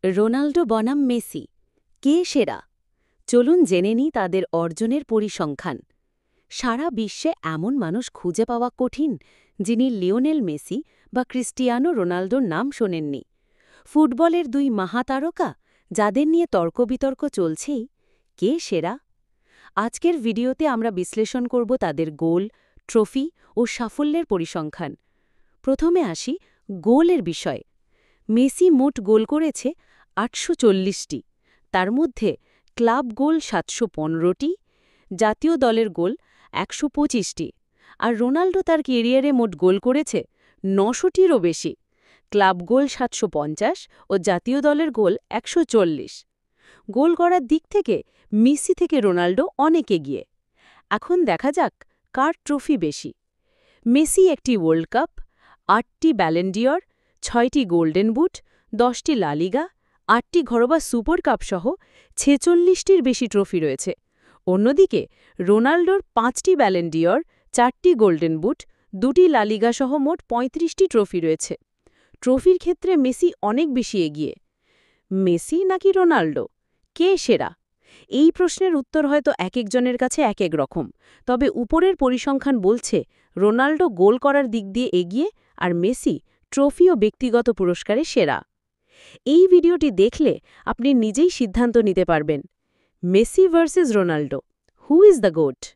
Ronaldo বনাম Messi কে সেরা? চলুন জেনে নিই তাদের অর্জনের পরিসংখ্যান। সারা বিশ্বে এমন মানুষ খুঁজে পাওয়া কঠিন যিনি লিওনেল মেসি বা ক্রিস্টিয়ানো রোনাল্ডোর নাম শোনেননি। ফুটবলের দুই মহাতারকা যাদের নিয়ে তর্ক-বিতর্ক চলছেই, কে সেরা? আজকের ভিডিওতে আমরা বিশ্লেষণ করব তাদের গোল, ট্রফি ও সাফল্যের পরিসংখ্যান। প্রথমে আসি গোলের বিষয়ে। মেসি মোট গোল করেছে ৮৪০টি, তার মধ্যে ক্লাব গোল ৭১৫টি, জাতীয় দলের গোল ১২৫টি, আর রোনাল্ডো তার কেরিয়ারে মোট গোল করেছে ৯০০টিরও বেশি। ক্লাব গোল ৭৫০ ও জাতীয় দলের গোল ১৪০। গোল করার দিক থেকে মেসি থেকে রোনাল্ডো অনেক এগিয়ে। এখন দেখা যাক কার ট্রফি বেশি। মেসি একটি ওয়ার্ল্ড কাপ, ৮টি ব্যালন ডি'অর, ৬টি গোল্ডেন বুট, ১০টি লা লিগা, ৮টি ঘরোয়া সুপার কাপ সহ ৪৬টির বেশি ট্রফি রয়েছে। অন্যদিকে রোনাল্ডোর ৫টি ব্যালন ডি'অর, ৪টি গোল্ডেন বুট, ২টি লা লিগা সহ মোট ৩৫টি ট্রফি রয়েছে। ট্রফির ক্ষেত্রে মেসি অনেক বেশি এগিয়ে। মেসি নাকি রোনাল্ডো, কে সেরা? এই প্রশ্নের উত্তর হয়তো একেকজনের কাছে এক এক রকম, তবে উপরের পরিসংখ্যান বলছে রোনাল্ডো গোল করার দিক দিয়ে এগিয়ে, আর মেসি ট্রফি ও ব্যক্তিগত পুরস্কারে সেরা। এই ভিডিওটি দেখলে আপনি নিজেই সিদ্ধান্ত নিতে পারবেন। Messi versus Ronaldo, who is the goat?